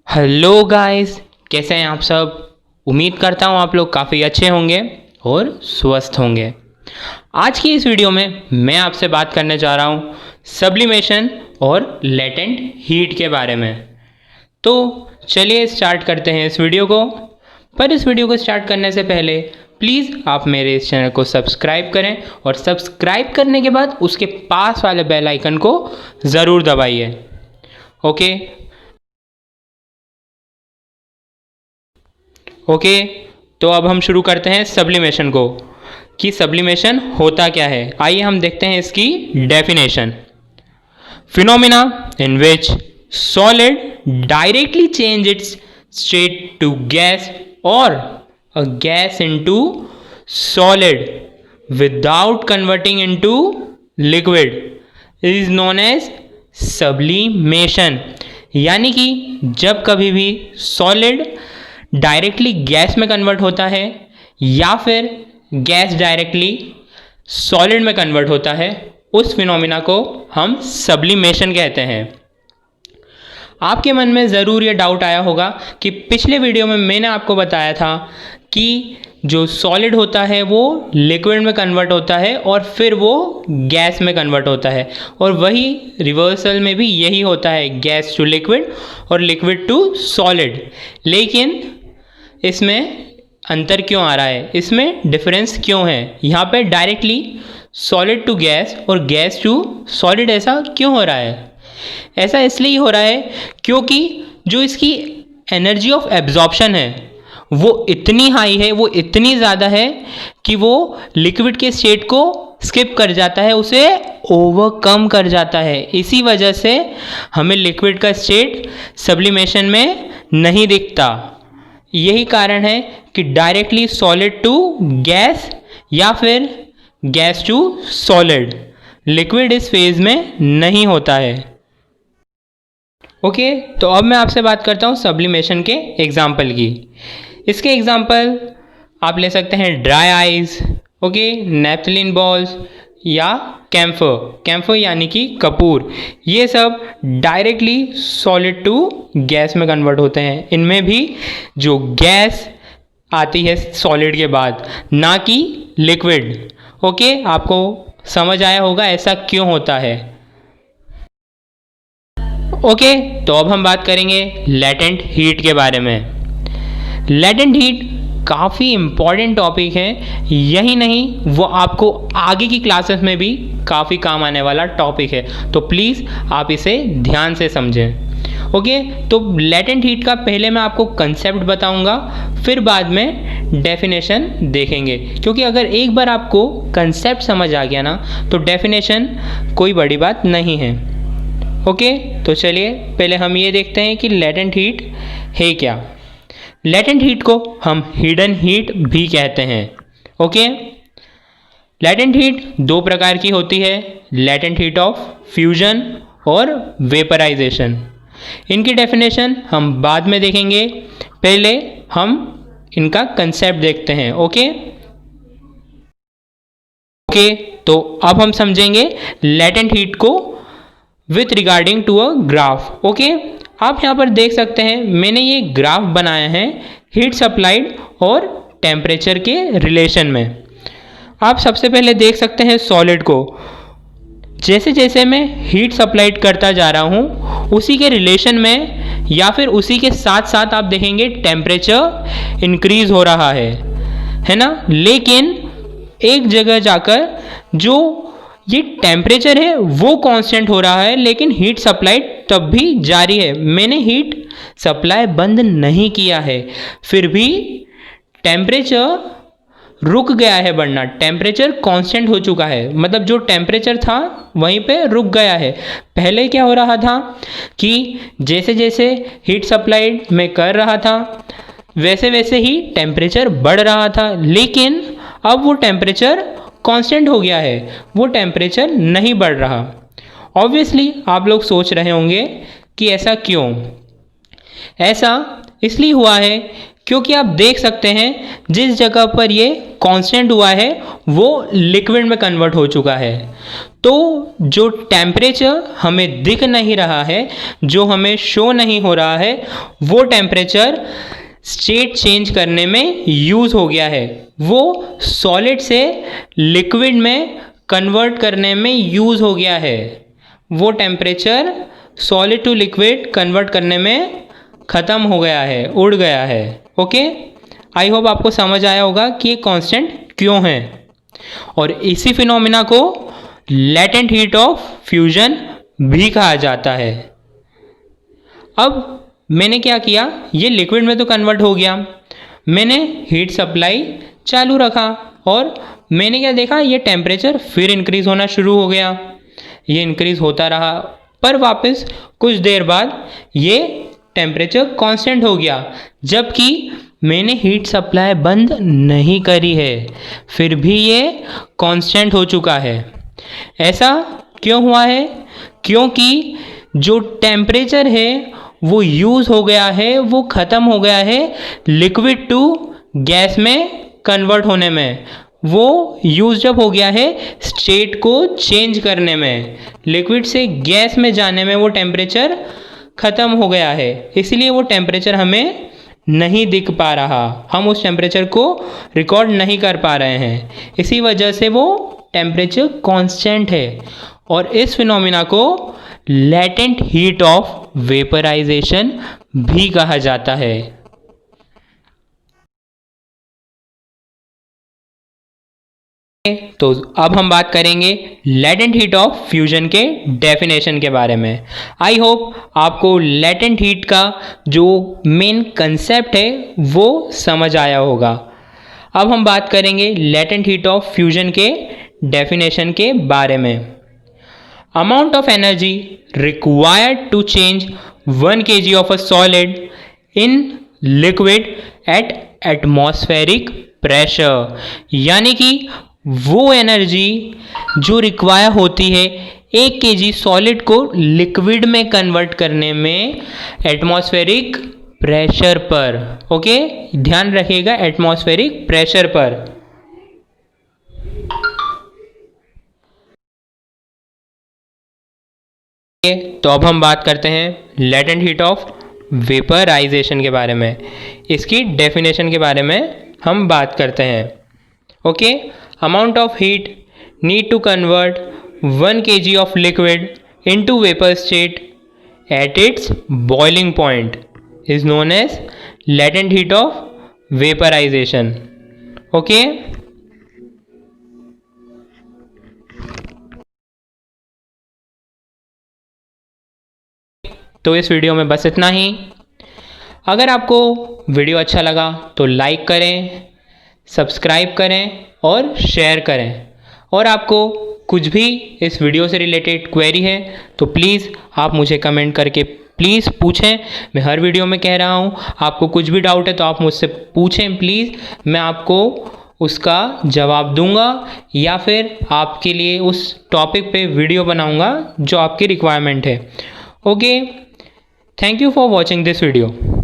Hello guys, कैसे हैं आप सब। उम्मीद करता हूँ आप लोग काफ़ी अच्छे होंगे और स्वस्थ होंगे। आज की इस वीडियो में मैं आपसे बात करने जा रहा हूँ सब्लिमेशन और लेटेंट हीट के बारे में। तो चलिए स्टार्ट करते हैं इस वीडियो को। पर इस वीडियो को स्टार्ट करने से पहले प्लीज़ आप मेरे इस चैनल को सब्सक्राइब करें और सब्सक्राइब करने के बाद उसके पास वाले बेल आइकन को ज़रूर दबाइए। ओके, तो अब हम शुरू करते हैं सब्लिमेशन को कि सब्लिमेशन होता क्या है। आइए हम देखते हैं इसकी definition. Phenomena in which solid directly change its state to gas or a gas into solid without converting into liquid is known as sublimation. यानी कि जब कभी भी सॉलिड डायरेक्टली गैस में कन्वर्ट होता है या फिर गैस डायरेक्टली सॉलिड में कन्वर्ट होता है, उस फिनोमिना को हम सब्लिमेशन कहते हैं। आपके मन में ज़रूर ये डाउट आया होगा कि पिछले वीडियो में मैंने आपको बताया था कि जो सॉलिड होता है वो लिक्विड में कन्वर्ट होता है और फिर वो गैस में कन्वर्ट होता है, और वही रिवर्सल में भी यही होता है, गैस टू लिक्विड और लिक्विड टू सॉलिड। लेकिन इसमें अंतर क्यों आ रहा है, इसमें डिफरेंस क्यों है, यहाँ पे डायरेक्टली सॉलिड टू गैस और गैस टू सॉलिड ऐसा क्यों हो रहा है। ऐसा इसलिए हो रहा है क्योंकि जो इसकी एनर्जी ऑफ एब्जॉर्प्शन है वो इतनी हाई है, वो इतनी ज़्यादा है कि वो लिक्विड के स्टेट को स्किप कर जाता है, उसे ओवरकम कर जाता है। इसी वजह से हमें लिक्विड का स्टेट सब्लिमेशन में नहीं दिखता। यही कारण है कि डायरेक्टली सॉलिड टू गैस या फिर गैस टू सॉलिड लिक्विड इस फेज में नहीं होता है। ओके, तो अब मैं आपसे बात करता हूँ सब्लिमेशन के एग्जाम्पल की। इसके एग्जाम्पल आप ले सकते हैं dry eyes, okay, naphthalene balls या कैम्फर यानी कि कपूर। ये सब डायरेक्टली सॉलिड टू गैस में कन्वर्ट होते हैं। इनमें भी जो गैस आती है सॉलिड के बाद, ना कि लिक्विड। ओके, आपको समझ आया होगा ऐसा क्यों होता है। ओके, तो अब हम बात करेंगे लेटेंट हीट के बारे में। लेटेंट हीट काफ़ी इम्पॉर्टेंट टॉपिक है, यही नहीं वो आपको आगे की क्लासेस में भी काफ़ी काम आने वाला टॉपिक है, तो प्लीज़ आप इसे ध्यान से समझें। ओके, तो लेटेंट हीट का पहले मैं आपको कंसेप्ट बताऊंगा, फिर बाद में डेफिनेशन देखेंगे, क्योंकि अगर एक बार आपको कंसेप्ट समझ आ गया ना तो डेफिनेशन कोई बड़ी बात नहीं है। ओके, तो चलिए पहले हम ये देखते हैं कि लेटेंट हीट है क्या। लेटेंट हीट को हम हिडन हीट भी कहते हैं। ओके, लेटेंट हीट दो प्रकार की होती है, लेटेंट हीट ऑफ फ्यूजन और वेपराइजेशन। इनकी डेफिनेशन हम बाद में देखेंगे, पहले हम इनका कंसेप्ट देखते हैं। ओके, तो अब हम समझेंगे लेटेंट हीट को with regarding to a graph. Okay, आप यहाँ पर देख सकते हैं मैंने ये ग्राफ बनाया है हीट सप्लाइड और टेम्परेचर के रिलेशन में। आप सबसे पहले देख सकते हैं सॉलिड को, जैसे जैसे मैं हीट सप्लाइड करता जा रहा हूँ उसी के रिलेशन में या फिर उसी के साथ साथ आप देखेंगे टेम्परेचर इंक्रीज हो रहा है ना। लेकिन एक जगह जाकर जो ये टेम्परेचर है वो कांस्टेंट हो रहा है, लेकिन हीट सप्लाई तब भी जारी है। मैंने हीट सप्लाई बंद नहीं किया है, फिर भी टेम्परेचर रुक गया है बढ़ना, टेम्परेचर कांस्टेंट हो चुका है, मतलब जो टेम्परेचर था वहीं पे रुक गया है। पहले क्या हो रहा था कि जैसे जैसे हीट सप्लाई मैं कर रहा था वैसे वैसे ही टेम्परेचर बढ़ रहा था, लेकिन अब वो टेम्परेचर कांस्टेंट हो गया है, वो टेम्परेचर नहीं बढ़ रहा। ऑब्वियसली आप लोग सोच रहे होंगे कि ऐसा क्यों। ऐसा इसलिए हुआ है क्योंकि आप देख सकते हैं जिस जगह पर ये कांस्टेंट हुआ है वो लिक्विड में कन्वर्ट हो चुका है। तो जो टेम्परेचर हमें दिख नहीं रहा है, जो हमें शो नहीं हो रहा है, वो टेम्परेचर स्टेट चेंज करने में यूज़ हो गया है, वो सॉलिड से लिक्विड में कन्वर्ट करने में यूज़ हो गया है। वो temperature solid to liquid convert करने में ख़त्म हो गया है, उड़ गया है। ओके, आई होप आपको समझ आया होगा कि ये कांस्टेंट क्यों है। और इसी फिनोमिना को लैटेंट हीट ऑफ फ्यूजन भी कहा जाता है। अब मैंने क्या किया, ये लिक्विड में तो कन्वर्ट हो गया, मैंने हीट सप्लाई चालू रखा और मैंने क्या देखा, ये टेम्परेचर फिर इंक्रीज़ होना शुरू हो गया। ये इंक्रीज़ होता रहा, पर वापस कुछ देर बाद ये टेम्परेचर कांस्टेंट हो गया, जबकि मैंने हीट सप्लाई बंद नहीं करी है, फिर भी ये कांस्टेंट हो चुका है। ऐसा क्यों हुआ है? क्योंकि जो टेम्परेचर है वो यूज़ हो गया है, वो ख़त्म हो गया है लिक्विड टू गैस में कन्वर्ट होने में। वो यूज़ जब हो गया है स्टेट को चेंज करने में, लिक्विड से गैस में जाने में वो टेम्परेचर ख़त्म हो गया है, इसलिए वो टेम्परेचर हमें नहीं दिख पा रहा, हम उस टेम्परेचर को रिकॉर्ड नहीं कर पा रहे हैं। इसी वजह से वो टेम्परेचर कांस्टेंट है और इस फिनोमिना को लैटेंट हीट ऑफ वेपराइजेशन भी कहा जाता है। तो अब हम बात करेंगे लैटेंट हीट ऑफ फ्यूजन के डेफिनेशन के बारे में। आई होप आपको लैटेंट हीट का जो मेन कंसेप्ट है वो समझ आया होगा। अब हम बात करेंगे लैटेंट हीट ऑफ फ्यूजन के डेफिनेशन के बारे में। Amount of energy required to change 1 kg of a solid in liquid at atmospheric pressure, यानी कि वो एनर्जी जो रिक्वायर होती है 1 kg सॉलिड को लिक्विड में कन्वर्ट करने में एटमॉस्फेरिक प्रेशर पर। ओके, ध्यान रखिएगा एटमॉस्फेरिक प्रेशर पर। तो अब हम बात करते हैं लैटेंट हीट ऑफ वेपराइजेशन के बारे में। इसकी डेफिनेशन के बारे में हम बात करते हैं। Okay, amount of heat need to convert 1 kg of liquid into vapor state at its boiling point is known as latent heat of vaporization. Okay, तो इस वीडियो में बस इतना ही। अगर आपको वीडियो अच्छा लगा तो लाइक करें, सब्सक्राइब करें और शेयर करें। और आपको कुछ भी इस वीडियो से रिलेटेड क्वेरी है तो प्लीज़ आप मुझे कमेंट करके प्लीज़ पूछें। मैं हर वीडियो में कह रहा हूँ, आपको कुछ भी डाउट है तो आप मुझसे पूछें प्लीज़, मैं आपको उसका जवाब दूंगा या फिर आपके लिए उस टॉपिक पे वीडियो बनाऊंगा जो आपकी रिक्वायरमेंट है। Okay, thank you for watching this video.